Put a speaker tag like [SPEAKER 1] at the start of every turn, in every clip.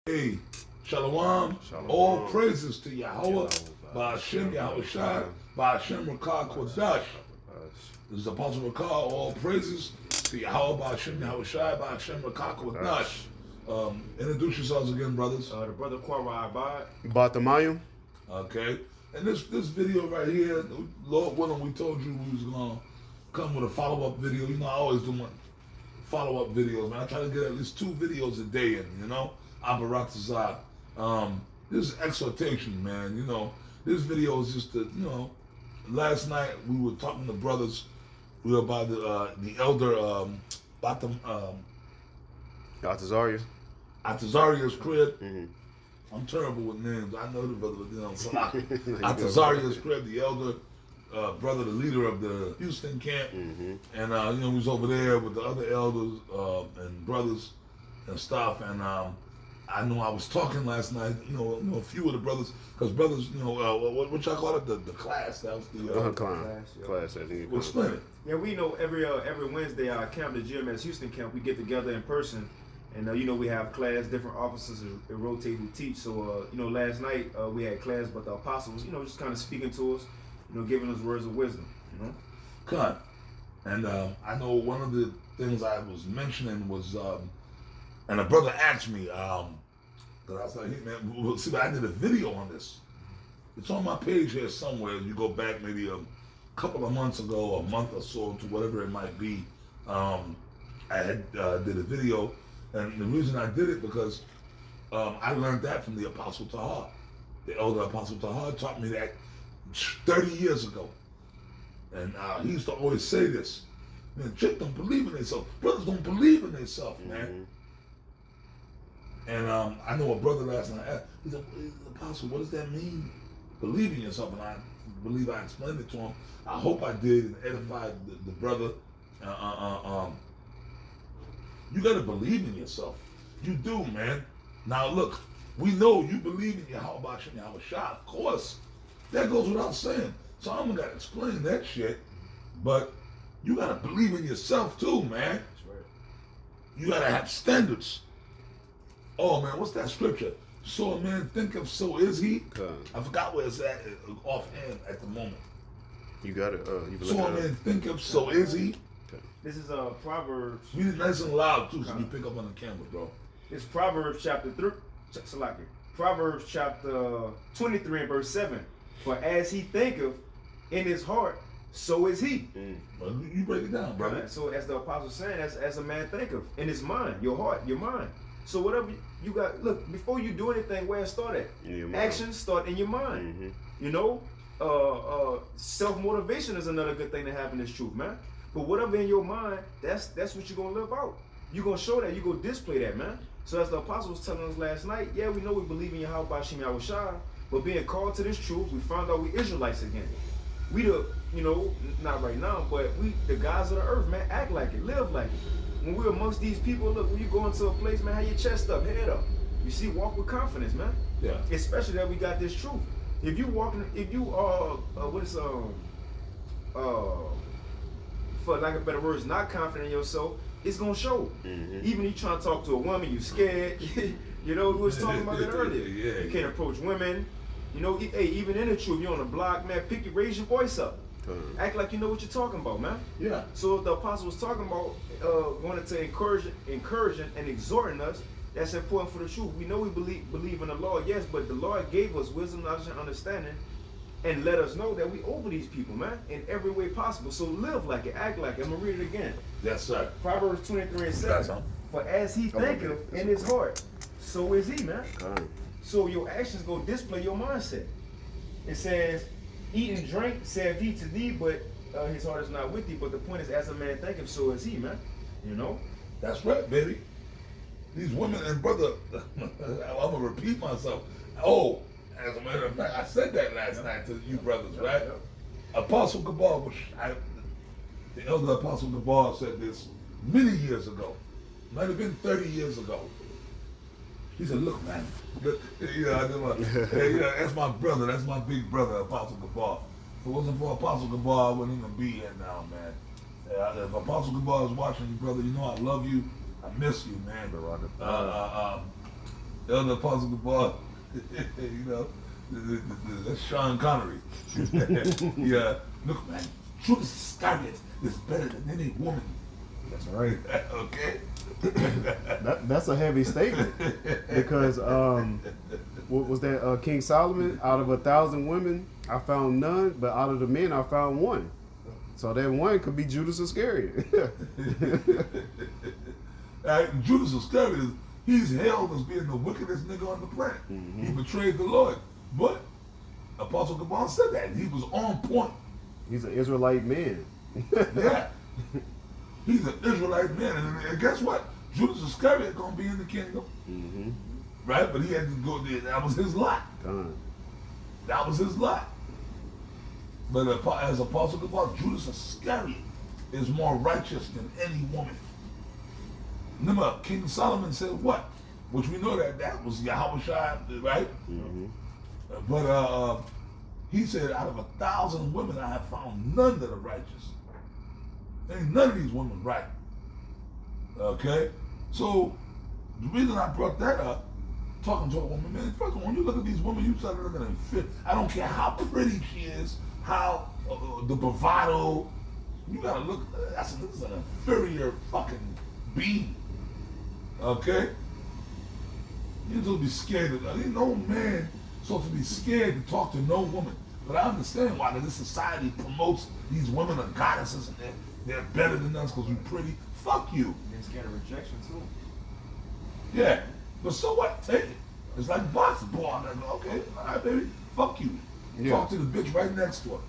[SPEAKER 1] Hey, Shalom. All praises to Yahweh, Ba'ashem Yahushai, Ba'ashem Rawchaa Kodash. This is Apostle Rawchaa. All praises to Yahweh, Ba'ashem Yahushai, Ba'ashem Rawchaa Kodash. Introduce yourselves again, brothers.
[SPEAKER 2] The brother Kwara Abad.
[SPEAKER 3] Bartholomew.
[SPEAKER 1] Okay. And this video right here, Lord willing, we told you we was gonna come with a follow-up video. You know, I always do my follow-up videos, man. I try to get at least 2 videos a day in, you know. Rawchaa. This is Exhortation, man. You know, this video is just last night we were talking to brothers. We were by the elder Atazaria's crib.
[SPEAKER 3] Mm-hmm.
[SPEAKER 1] I'm terrible with names. I know the brother, but Atazaria's crib, the elder brother, the leader of the Houston camp.
[SPEAKER 3] Mm-hmm.
[SPEAKER 1] And we was over there with the other elders and brothers and stuff. And I know I was talking last night, a few of the brothers, because brothers, what y'all call it, the class. That was the
[SPEAKER 3] class. I think.
[SPEAKER 1] Well, explain it.
[SPEAKER 2] Yeah, we know every Wednesday our camp, the GMS Houston camp, we get together in person, and we have class. Different officers that rotate who teach. So last night we had class, but the apostles, just kind of speaking to us, giving us words of wisdom.
[SPEAKER 1] Good. And I know one of the things I was mentioning was. And a brother asked me, because I was like, hey man, see, I did a video on this. It's on my page here somewhere. You go back maybe a couple of months ago, a month or so, to whatever it might be. I had did a video, and the reason I did it because I learned that from the Apostle Tahar. The elder Apostle Tahar taught me that 30 years ago. And he used to always say this, man, chicks don't believe in themselves. Brothers don't believe in themselves, man.
[SPEAKER 3] Mm-hmm.
[SPEAKER 1] And I know a brother last night asked, he said, Apostle, what does that mean? Believe in yourself. And I believe I explained it to him. I hope I did and edified the brother. You got to believe in yourself. You do, man. Now look, we know you believe in Yahweh Ba'ashem Yahushai, of course. That goes without saying. So I'm going to explain that shit. But you got to believe in yourself too, man.
[SPEAKER 2] That's right.
[SPEAKER 1] You got to have standards. Oh man, what's that scripture? So a man thinketh, so is he. I forgot where it's at offhand at the moment.
[SPEAKER 3] You got it.
[SPEAKER 1] So a man thinketh, so is he.
[SPEAKER 2] This is Proverbs.
[SPEAKER 1] Read it nice and loud too, so you pick up on the camera, bro.
[SPEAKER 2] It's Proverbs chapter 3. Proverbs chapter 23 and verse 7. For as he thinketh in his heart, so is he.
[SPEAKER 1] Well, you break it down, brother.
[SPEAKER 2] Right. So as the apostle saying, as a man thinketh in his mind, your heart, your mind. So whatever you got, look, before you do anything, where it start at? Actions start in your mind. Mm-hmm. Self-motivation is another good thing to have in this truth, man. But whatever in your mind, that's what you're going to live out. You're going to show that. You're going to display that, man. So as the apostle was telling us last night, yeah, we know we believe in Yahweh Ba'ashem Yahushai, but being called to this truth, we found out we Israelites again. We the, not right now, but we the guys of the earth, man, act like it, live like it. When we're amongst these people, look, when you go into a place, man, have your chest up, head up. You see, walk with confidence, man.
[SPEAKER 1] Yeah.
[SPEAKER 2] Especially that we got this truth. If you for lack of better words, not confident in yourself, it's gonna show. Mm-hmm. Even you trying to talk to a woman, you scared. We was talking about that earlier. You can't approach women. Hey, even in the truth, you're on the block, man, raise your voice up. Act like you know what you're talking about, man.
[SPEAKER 1] Yeah.
[SPEAKER 2] So the apostle was talking about wanted to encouraging and exhorting us. That's important for the truth. We know we believe in the law, yes, but the Lord gave us wisdom, knowledge, and understanding, and let us know that we over these people, man, in every way possible. So live like it, act like it. I'm gonna read it again.
[SPEAKER 1] Yes, sir.
[SPEAKER 2] Proverbs 23 and 7. For as he thinketh in his heart, so is he, man. So your actions go display your mindset. It says, eat and drink, saith he to thee, but his heart is not with thee. But the point is, as a man thinketh, so is he, man.
[SPEAKER 1] That's right, baby. These women and brother, I'm gonna repeat myself. Oh, as a matter of fact, I said that last night to you brothers, right? Apostle Gabar the elder Apostle Gabar said this many years ago. Might have been 30 years ago. He said, look, man, that's my brother, that's my big brother, Apostle Gabar. If it wasn't for Apostle Gabar, I wouldn't even be here now, man. If Apostle Gabar is watching you, brother, I love you. I miss you, man. Elder Apostle Gabar, you know, that's Sean Connery. Yeah, look, man, Judas Iscariot is better than any woman.
[SPEAKER 4] That's right.
[SPEAKER 1] Okay.
[SPEAKER 4] That's a heavy statement because what was that? King Solomon, out of 1,000 women, I found none, but out of the men, I found one. So that one could be Judas Iscariot.
[SPEAKER 1] Judas Iscariot, he's hailed as being the wickedest nigga on the planet. He betrayed the Lord. But Apostle Gabar said that. He was on point.
[SPEAKER 4] He's an Israelite man.
[SPEAKER 1] Yeah. He's an Israelite man. And guess what? Judas Iscariot going to be in the kingdom. Right? But he had to go there. That was his lot. That was his lot. But as Apostle Gabar, Judas Iscariot is more righteous than any woman. Remember, King Solomon said what? Which we know that was Yahushua, right? But he said, out of 1,000 women, I have found none that are righteous. Ain't none of these women right. Okay? So, the reason I brought that up, talking to a woman, man, first of all, when you look at these women, you start looking at them fit. I don't care how pretty she is, how the bravado, you gotta look, this is an inferior fucking being. Okay? You're supposed to be scared of that. Ain't no man supposed to be scared to talk to no woman. But I understand why this society promotes these women as goddesses and they're better than us because we're pretty. Fuck you.
[SPEAKER 2] They're scared of rejection too.
[SPEAKER 1] Yeah. But so what? Take it. It's like boxing. Boy, okay, all right, baby. Fuck you. Talk to the bitch right next to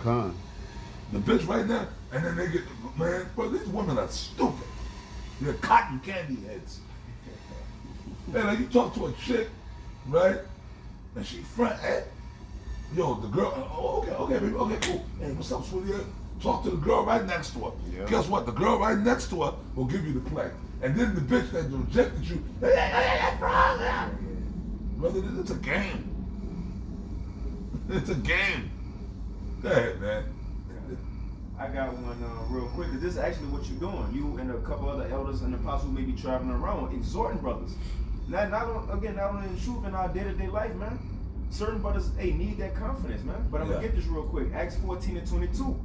[SPEAKER 1] her. The bitch right there, and then they get, man, bro, these women are stupid. They're cotton candy heads. Man, like you talk to a chick, right? And she front, yo, the girl, okay, baby, okay, cool. Hey, what's up, sweetie? Talk to the girl right next to her. Yeah. Guess what? The girl right next to her will give you the play. And then the bitch that rejected you, brother, it's a game. It's a game. Go ahead, man.
[SPEAKER 2] I got one real quick. This is actually what you're doing. You and a couple other elders and apostles may be traveling around exhorting brothers. Not only in truth in our day-to-day life, man. Certain brothers, need that confidence, man. But I'm gonna get this real quick. Acts 14:22.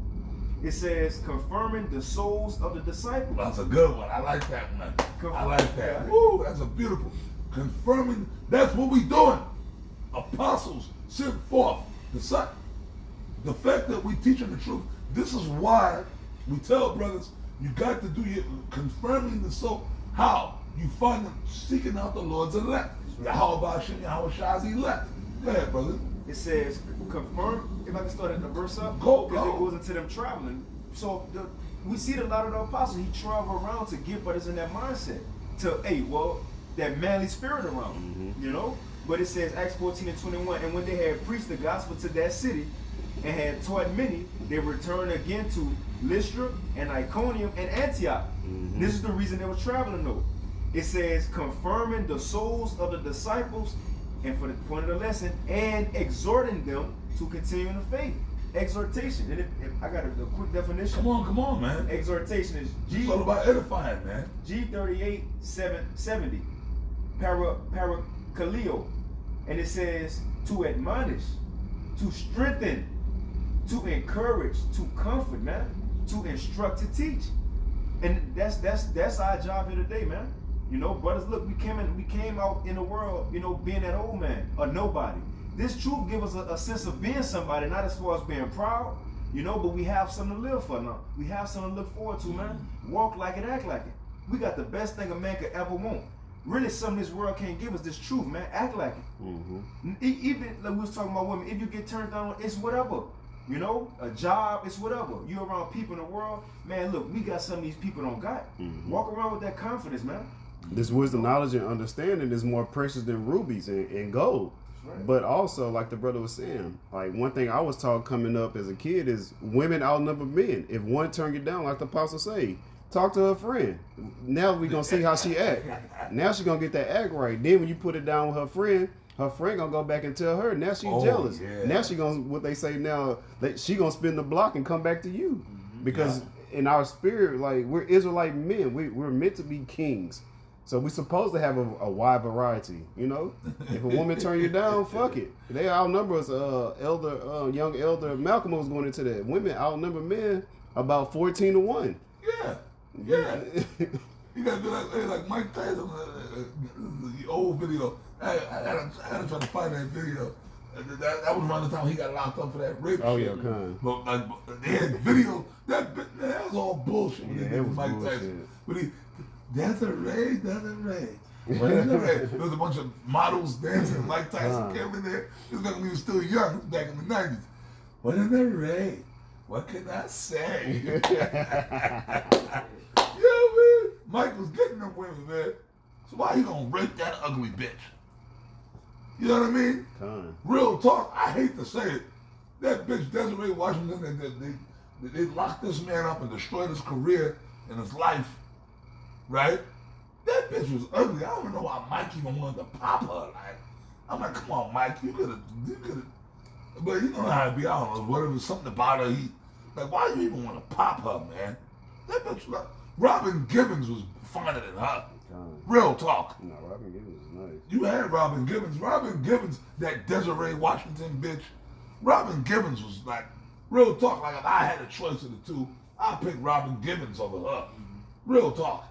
[SPEAKER 2] It says, confirming the souls of the disciples.
[SPEAKER 1] That's a good one. I like that one. I like that. Woo, that's a beautiful. Confirming, that's what we doing. Apostles sent forth the Son. The fact that we teaching the truth, this is why we tell brothers, you got to do your confirming the soul. How? You find them seeking out the Lord's elect. Yahweh's elect. Go ahead, brother.
[SPEAKER 2] It says, confirm, if I can start at the verse up,
[SPEAKER 1] because
[SPEAKER 2] it goes into them traveling. So we see a lot of the apostles, he traveled around to get brothers in that mindset. To, that manly spirit around, you know? But it says, Acts 14:21, and when they had preached the gospel to that city and had taught many, they returned again to Lystra and Iconium and Antioch. This is the reason they were traveling though. It says, confirming the souls of the disciples, and for the point of the lesson, and exhorting them to continue in the faith. Exhortation. And I got a quick definition.
[SPEAKER 1] Come on, man.
[SPEAKER 2] Exhortation is
[SPEAKER 1] It's all about edifying, man.
[SPEAKER 2] G38:770. Parakaleo. And it says to admonish, to strengthen, to encourage, to comfort, man, to instruct, to teach. And that's our job here today, man. You know, brothers, look, we came out in the world, being that old man, a nobody. This truth gives us a sense of being somebody, not as far as being proud, but we have something to live for now. We have something to look forward to, man. Walk like it, act like it. We got the best thing a man could ever want. Really, something this world can't give us, this truth, man. Act like it. Even like we was talking about women, if you get turned down, it's whatever. A job, it's whatever. You around people in the world, man, look, we got some of these people don't got. Walk around with that confidence, man.
[SPEAKER 4] This wisdom, knowledge, and understanding is more precious than rubies and gold. Right. But also, like the brother was saying, like one thing I was taught coming up as a kid is women outnumber men. If one turn you down, like the apostle say, talk to her friend. Now we gonna see how she act. Now she gonna get that act right. Then when you put it down with her friend gonna go back and tell her. Now she's jealous. Yeah. Now she gonna, what they say now, she gonna spin the block and come back to you. Because in our spirit, like we're Israelite men, we're meant to be kings. So we supposed to have a wide variety, you know. If a woman turn you down, fuck it. They outnumber us. Young elder Malcolm was going into that. Women outnumber men about 14-1.
[SPEAKER 1] Yeah. You gotta do like Mike Tyson, the old video. I had to try to find that video. That was around the time he got locked up for that rape shit.
[SPEAKER 4] Yeah, kind.
[SPEAKER 1] But they had video. That was all bullshit.
[SPEAKER 4] Yeah, it was
[SPEAKER 1] Mike
[SPEAKER 4] bullshit.
[SPEAKER 1] Tyson. But Desiree. There was a bunch of models dancing. Mike Tyson came in there. He was still young. He was back in the 90s. What in the rain? What can I say? Yeah, man. Mike was getting them women, man. So why you gonna rape that ugly bitch? You know what I mean? Real talk. I hate to say it. That bitch Desiree Washington, they locked this man up and destroyed his career and his life, right? That bitch was ugly. I don't know why Mike even wanted to pop her. Like, I'm like, come on, Mike, you could've. But you know how it be. I don't know. Whatever, something about her. Like, why you even want to pop her, man? That bitch was like, Robin Givens was finer than her. Real talk.
[SPEAKER 4] No, Robin Givens is nice.
[SPEAKER 1] You had Robin Givens. Robin Givens, that Desiree Washington bitch. Robin Givens was like, real talk. Like, if I had a choice of the two, I'd pick Robin Givens over her. Real talk.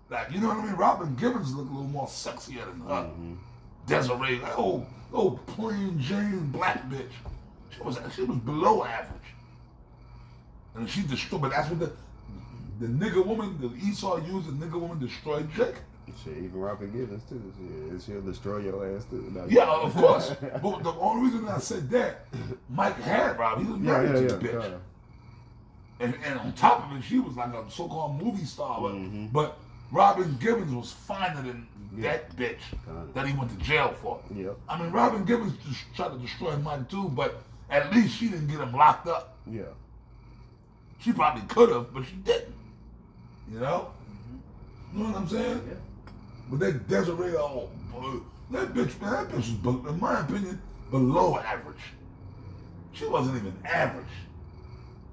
[SPEAKER 1] Like, you know what I mean? Robin Givens looked a little more sexier than her. Desiree, that old plain Jane black bitch. She was below average. And she destroyed, but that's what the nigga woman, the Esau used, the nigga woman destroyed Jacob.
[SPEAKER 4] Shit, even Robin Givens too. Yeah, she'll destroy your ass too.
[SPEAKER 1] Yeah, of course. But the only reason I said that, Mike had Robin. He was married to the bitch. And on top of it, she was like a so-called movie star. But Robin Givens was finer than that bitch that he went to jail for.
[SPEAKER 4] Yep.
[SPEAKER 1] I mean, Robin Givens just tried to destroy Mike too, but at least she didn't get him locked up.
[SPEAKER 4] Yeah.
[SPEAKER 1] She probably could have, but she didn't. You know? You know what I'm saying?
[SPEAKER 2] Yeah.
[SPEAKER 1] But that Desiree, that bitch, man, that bitch was, in my opinion, below average. She wasn't even average.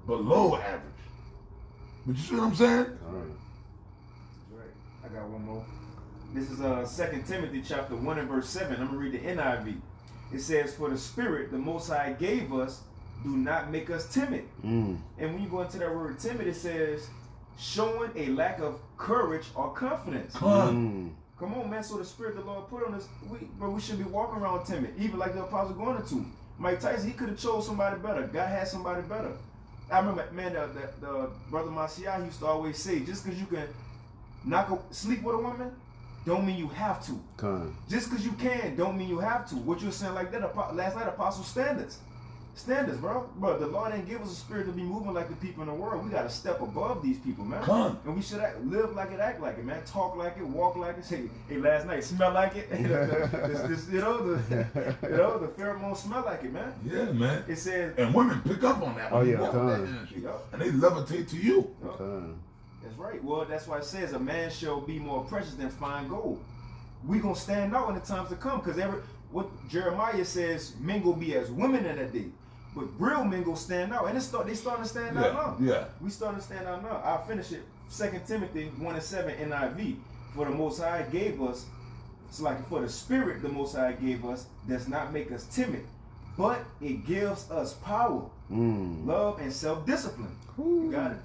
[SPEAKER 1] Below average. But you see what I'm saying?
[SPEAKER 2] Right. I got one more. This is 2 Timothy chapter 1 and verse 7. I'm going to read the NIV. It says, for the Spirit the Most High gave us, do not make us timid. And when you go into that word timid, it says, showing a lack of courage or confidence. Come on, man. So the Spirit the Lord put on us, we shouldn't be walking around timid. Even like the Apostle going into. Mike Tyson, he could have chose somebody better. God had somebody better. I remember, man, the brother Marcial used to always say, just because you can sleep with a woman, don't mean you have to. Just because you can, don't mean you have to. What you were saying like that last night, Apostle standards, bro. Bro, the Lord ain't give us a spirit to be moving like the people in the world. We got to step above these people, man. And we should live like it, act like it, man. Talk like it, walk like it. Say, hey, last night, smell like it. the pheromone smell like it, man.
[SPEAKER 1] Yeah, man.
[SPEAKER 2] It says,
[SPEAKER 1] and women pick up on that. That energy, and they levitate to you.
[SPEAKER 2] That's right. Well, that's why it says a man shall be more precious than fine gold. We gonna stand out in the times to come, because what Jeremiah says, men gonna be as women in that day. But real men go stand out, and they starting to stand out now.
[SPEAKER 1] Yeah,
[SPEAKER 2] we starting to stand out now. I'll finish it. 2 Timothy 1 and 7 NIV. For the Most High gave us, it's like for the Spirit the Most High gave us does not make us timid, but it gives us power, love, and self-discipline. You got it.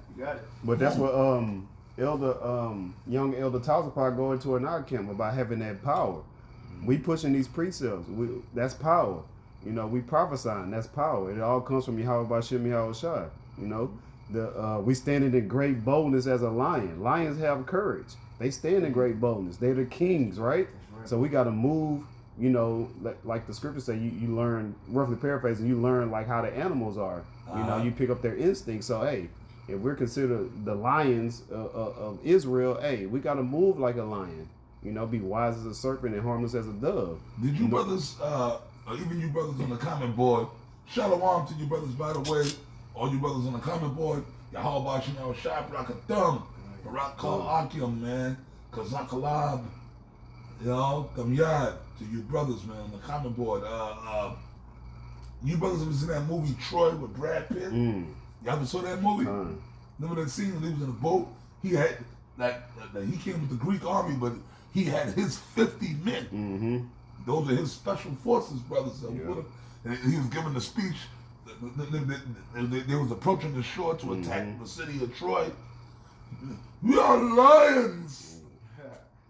[SPEAKER 4] But that's what young Elder Tazapar go into an our camp about having that power. We pushing these precepts. That's power. You know, we prophesying. That's power. It all comes from Yahweh Bashim Yahweh Shai. You know, we standing in great boldness as a lion. Lions have courage. They stand in great boldness. They're the kings, right? So we got to move. You know, like the scriptures say, you learn, roughly paraphrasing, you learn like how the animals are. You know, you pick up their instincts. So, hey, if we're considered the lions of Israel, hey, we got to move like a lion. You know, be wise as a serpent and harmless as a dove.
[SPEAKER 1] Did you brothers, even you brothers on the comment board, shalom to you brothers, by the way, all you brothers on the comment board, Yahweh Bashim Shai, Brakathum, Barak Kal Akim, man, Kazakalab, you know, Kamyad, to you brothers, man, on the comment board. You brothers ever seen that movie Troy with Brad Pitt? Y'all ever saw that movie? Remember that scene when he was in the boat? that he came with the Greek army, but he had his 50 men.
[SPEAKER 4] Mm-hmm.
[SPEAKER 1] Those are his special forces, brothers.
[SPEAKER 4] Yeah.
[SPEAKER 1] And he was giving the speech. They was approaching the shore to attack the city of Troy. We are lions.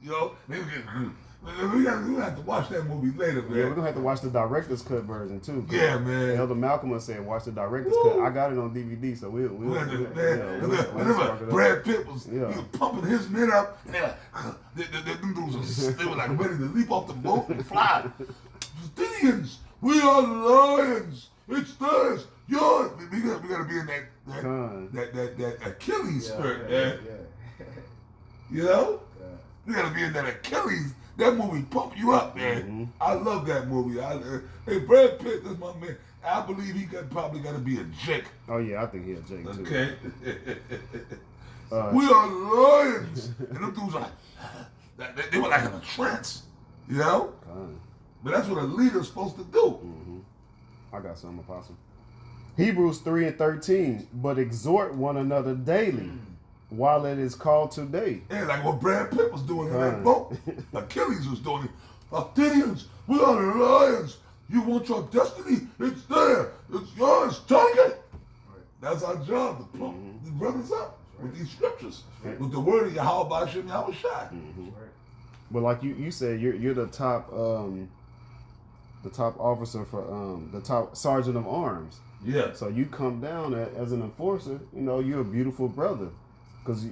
[SPEAKER 1] You know, we have to watch that movie later, man.
[SPEAKER 4] Yeah, we're gonna have to watch the director's cut version too.
[SPEAKER 1] Yeah, man.
[SPEAKER 4] Elder Malcolm said watch the director's cut. I got it on DVD, so we'll
[SPEAKER 1] Whenever Brad Pitt was, he was pumping his men up, and they were like ready to leap off the boat and fly. Palestinians, we are lions. It's theirs, yours. We gotta be in that Achilles spirit, man.
[SPEAKER 2] Yeah.
[SPEAKER 1] You know, we gotta be in that Achilles. That movie pump you up, man.
[SPEAKER 4] Mm-hmm.
[SPEAKER 1] I love that movie. Hey, Brad Pitt is my man. I believe he probably got to be a Jake.
[SPEAKER 4] Oh yeah, I think he a Jake too.
[SPEAKER 1] Okay. We are lions, and them dudes like they were like in a trance, you know. But that's what a leader's supposed to do.
[SPEAKER 4] Mm-hmm. I got some, Apostle. Hebrews 3:13, but exhort one another daily, while it is called today.
[SPEAKER 1] Yeah, like what Brad Pitt was doing in that boat. Achilles was doing it. Athenians, we are the lions. You want your destiny? It's there. It's yours. Take it. That's our job, to pump these brothers up with these scriptures, with the word of Yahweh Shem Yahweh Shai.
[SPEAKER 4] But like you said, you're the top officer for the top sergeant of arms.
[SPEAKER 1] Yeah.
[SPEAKER 4] So you come down as an enforcer. You know, you're a beautiful brother, because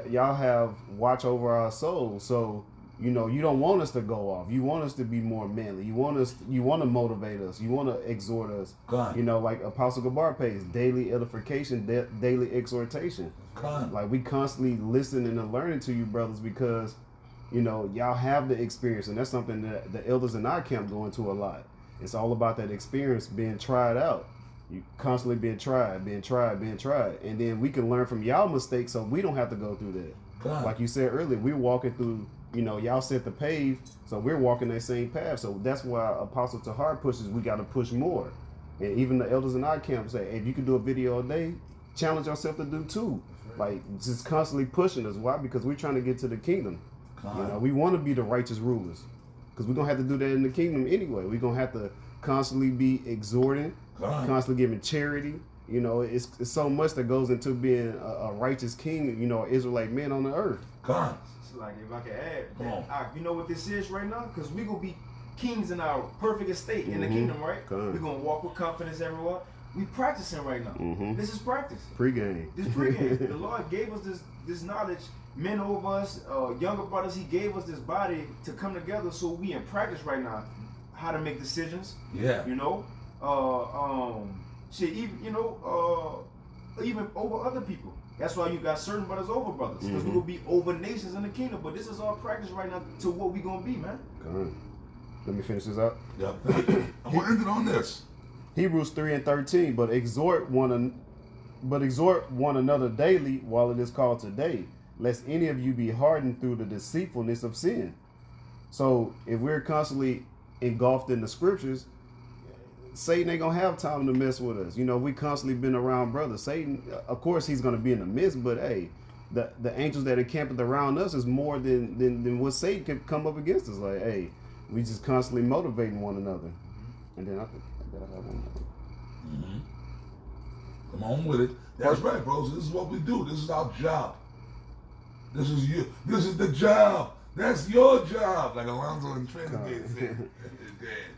[SPEAKER 4] y'all have watch over our souls. So you know, you don't want us to go off. You want us to be more manly. You want to motivate us. You want to exhort us.
[SPEAKER 1] God.
[SPEAKER 4] You know, like Apostle Gabar pays, daily edification, daily exhortation.
[SPEAKER 1] God.
[SPEAKER 4] Like we constantly listening and learning to you, brothers, because you know y'all have the experience, and that's something that the elders in our camp go into a lot. It's all about that experience being tried out. You constantly being tried, and then we can learn from y'all mistakes, so we don't have to go through that.
[SPEAKER 1] God.
[SPEAKER 4] Like you said earlier, we're walking through. You know, y'all set the pave, so we're walking that same path. So that's why Apostle Tahar pushes, we got to push more. And even the elders in our camp say, hey, if you can do a video a day, challenge yourself to do two. Like, just constantly pushing us. Why? Because we're trying to get to the kingdom. You know, we want to be the righteous rulers, because we're going to have to do that in the kingdom anyway. We're going to have to constantly be exhorting, constantly giving charity. You know, it's so much that goes into being a righteous king, you know, an Israelite man on the earth.
[SPEAKER 1] God.
[SPEAKER 2] Like if I can add, you know what this is right now? Because we're going to be kings in our perfect estate in the kingdom, right? We're going to walk with confidence everywhere. We practicing right now. This is practice.
[SPEAKER 4] Pre-game.
[SPEAKER 2] This pre-game. The Lord gave us this knowledge, men over us, younger brothers, he gave us this body to come together, so we in practice right now how to make decisions.
[SPEAKER 1] Yeah.
[SPEAKER 2] You know? Shit, even, you know, even over other people. That's why you got certain brothers over brothers, because we will be over nations in the kingdom. But this is all practice right now to what we gonna be, man.
[SPEAKER 4] Good. Let me finish this up.
[SPEAKER 1] Yeah. I'm gonna end it on this.
[SPEAKER 4] Hebrews 3:13. But exhort one another daily while it is called today, lest any of you be hardened through the deceitfulness of sin. So if we're constantly engulfed in the scriptures, Satan ain't gonna have time to mess with us. You know, we constantly been around brothers. Satan, of course, he's gonna be in the midst, but hey, the angels that are camping around us is more than what Satan can come up against us. Like, hey, we just constantly motivating one another. And then I think I gotta have one more.
[SPEAKER 1] Come on with it. That's right, bros. This is what we do. This is our job. This is you. This is the job. That's your job, like Alonzo and Trinity said.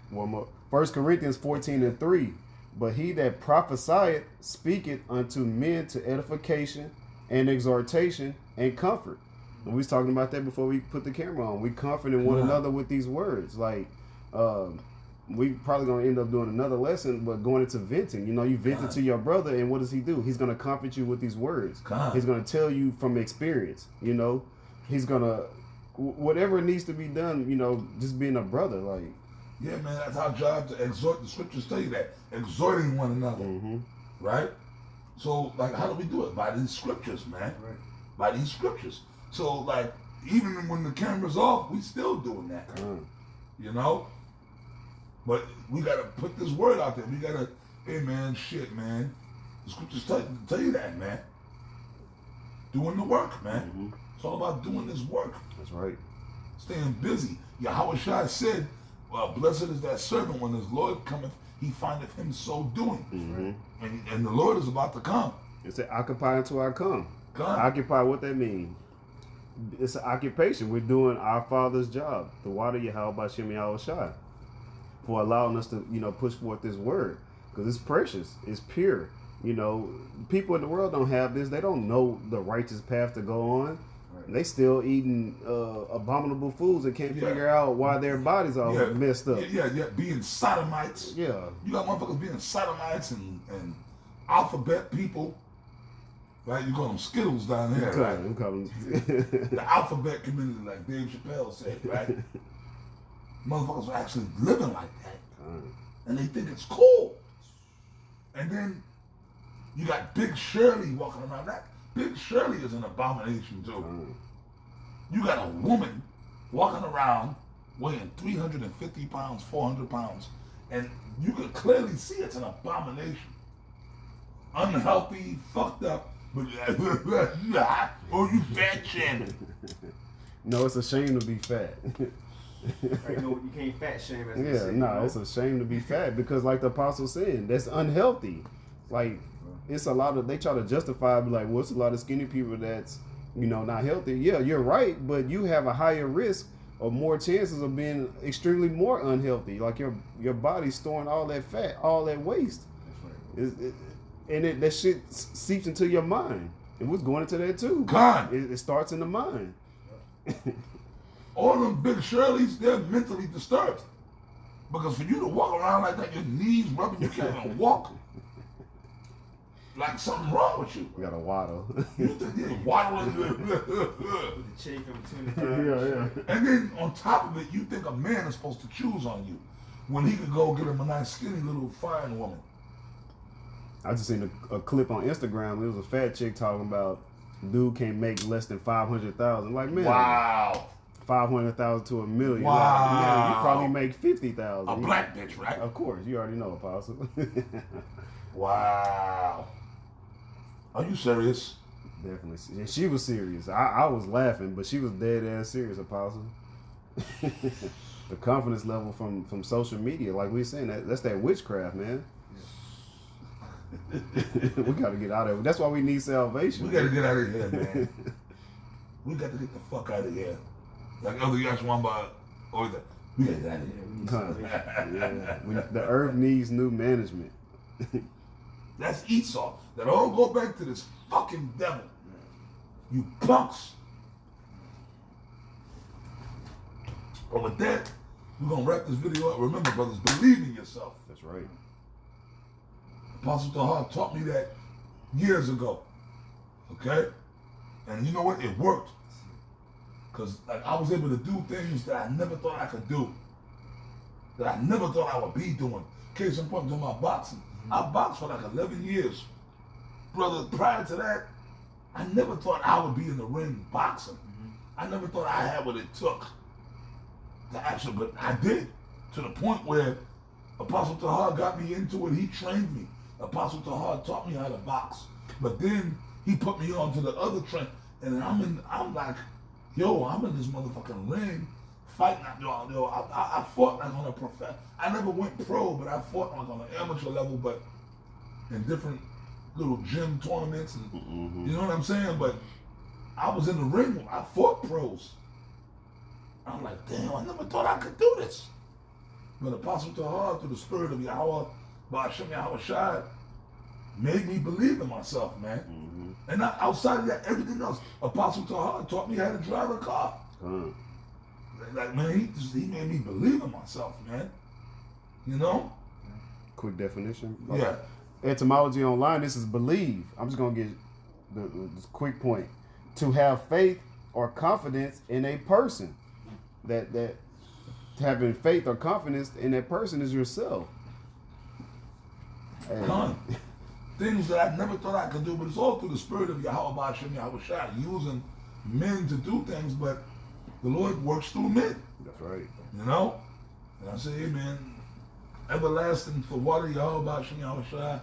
[SPEAKER 4] One more. 1 Corinthians 14:3. But he that prophesieth speaketh unto men to edification and exhortation and comfort. And we was talking about that before we put the camera on. We comforting one another with these words. Like, we probably gonna end up doing another lesson, but going into venting. You know, you venting to your brother, and what does he do? He's gonna comfort you with these words. He's gonna tell you from experience. You know, he's gonna whatever needs to be done. You know, just being a brother, like.
[SPEAKER 1] Yeah, man, that's our job, to exhort. The scriptures tell you that. Exhorting one another. Right? So, like, how do we do it? By these scriptures, man.
[SPEAKER 2] Right.
[SPEAKER 1] By these scriptures. So, like, even when the camera's off, we still doing that. You know? But we got to put this word out there. We got to, hey, man, shit, man. The scriptures tell you that, man. doing the work, man. It's all about doing this work.
[SPEAKER 4] That's right.
[SPEAKER 1] Staying busy. Yahushua said, well, blessed is that servant when his Lord cometh, he findeth him so doing. And the Lord is about to come.
[SPEAKER 4] It said, occupy until I come.
[SPEAKER 1] Come.
[SPEAKER 4] Occupy, what that mean? It's an occupation. We're doing our Father's job. The water Yahweh Bashem Yahushua, for allowing us to, push forth this word. Because it's precious. It's pure. People in the world don't have this. They don't know the righteous path to go on. Right. They still eating abominable foods and can't figure out why their bodies are messed up.
[SPEAKER 1] Yeah, being sodomites.
[SPEAKER 4] Yeah.
[SPEAKER 1] You got motherfuckers being sodomites and alphabet people. Right? You call them Skittles down here, right?
[SPEAKER 4] We call them.
[SPEAKER 1] The alphabet community, like Dave Chappelle said, right? Motherfuckers are actually living like that. And they think it's cool. And then you got Big Shirley walking around. That Big Shirley is an abomination too. You got a woman walking around weighing 350 pounds, 400 pounds, and you can clearly see it's an abomination. Unhealthy, fucked up. Oh, you fat shame.
[SPEAKER 4] No, it's a shame to be fat.
[SPEAKER 2] Right, no, you can't fat shame.
[SPEAKER 4] It's a shame to be fat because, like the apostle said, that's unhealthy. Like, it's a lot of, they try to justify, be like, well, it's a lot of skinny people that's, not healthy. Yeah, you're right, but you have a higher risk or more chances of being extremely more unhealthy. Like your body's storing all that fat, all that waste. That's right. And that shit seeps into your mind. And what's going into that too?
[SPEAKER 1] God.
[SPEAKER 4] It starts in the mind.
[SPEAKER 1] All them Big Shirleys, they're mentally disturbed. Because for you to walk around like that, your knees rubbing, you can't even walk. Like something wrong with you.
[SPEAKER 4] You got to waddle.
[SPEAKER 1] You think you're waddling. And then on top of it, you think a man is supposed to choose on you when he could go get him a nice skinny little fine woman.
[SPEAKER 4] I just seen a clip on Instagram. It was a fat chick talking about dude can't make less than 500,000. Like, man,
[SPEAKER 1] wow,
[SPEAKER 4] 500,000 to $1 million.
[SPEAKER 1] Wow,
[SPEAKER 4] like, man, you probably make 50,000.
[SPEAKER 1] A black bitch, right?
[SPEAKER 4] Of course, you already know, Apostle.
[SPEAKER 1] Wow, are you serious?
[SPEAKER 4] Definitely, and she was serious. I was laughing, but she was dead ass serious, Apostle. The confidence level from social media, like we were saying, that's that witchcraft, man. We got to get out of here. That's why we need salvation.
[SPEAKER 1] We got to get out of here, man. We got to get the fuck out of here. Like other guys want about, we got to get out of here.
[SPEAKER 4] The earth needs new management.
[SPEAKER 1] That's Esau. That all go back to this fucking devil. You punks. But with that, we're going to wrap this video up. Remember, brothers, believe in yourself.
[SPEAKER 4] That's right.
[SPEAKER 1] Apostle Rawchaa taught me that years ago. Okay? And you know what? It worked. Because I was able to do things that I never thought I could do. That I never thought I would be doing. Case in point, to my boxing. I boxed for like 11 years. Brother, prior to that, I never thought I would be in the ring boxing. I never thought I had what it took to actually, but I did. To the point where Apostle Rawchaa got me into it. He trained me. Apostle Rawchaa taught me how to box. But then he put me on to the other train. And I'm like, yo, I'm in this motherfucking ring fighting. I fought like on a I never went pro, but I fought like on an amateur level, but in different little gym tournaments. And, you know what I'm saying? But I was in the ring. I fought pros. I'm like, damn, I never thought I could do this. But Apostle Rawchaa, through the spirit of Yahweh, Bashem Yahushua, made me believe in myself, man. And outside of that, everything else, Apostle Rawchaa taught me how to drive a car. Like, man, he made me believe in myself, man. You know?
[SPEAKER 4] Quick definition.
[SPEAKER 1] Yeah.
[SPEAKER 4] Etymology online, this is believe. I'm just going to get this quick point. To have faith or confidence in a person. That having faith or confidence in that person is yourself.
[SPEAKER 1] Things that I never thought I could do, but it's all through the spirit of Yahweh Bashem Yahushua, using men to do things, but the Lord works through men.
[SPEAKER 4] That's right.
[SPEAKER 1] You know? And I say, hey man, everlasting for water Yahweh Bashem Yahushua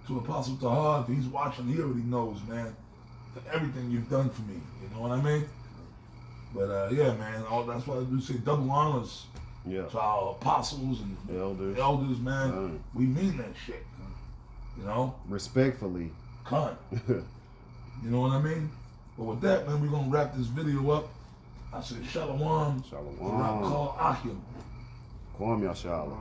[SPEAKER 1] to Apostle Rawchaa. If he's watching, he already knows, man. for everything you've done for me. You know what I mean? But yeah, man, that's why I do say double honors to our apostles and elders, man. We mean that shit. You know?
[SPEAKER 4] Respectfully.
[SPEAKER 1] Con. You know what I mean? But with that, man, we're gonna wrap this video up. I say Shalom.
[SPEAKER 4] Shalom.
[SPEAKER 1] Rawchaa Achim.
[SPEAKER 4] Kwam Yashala.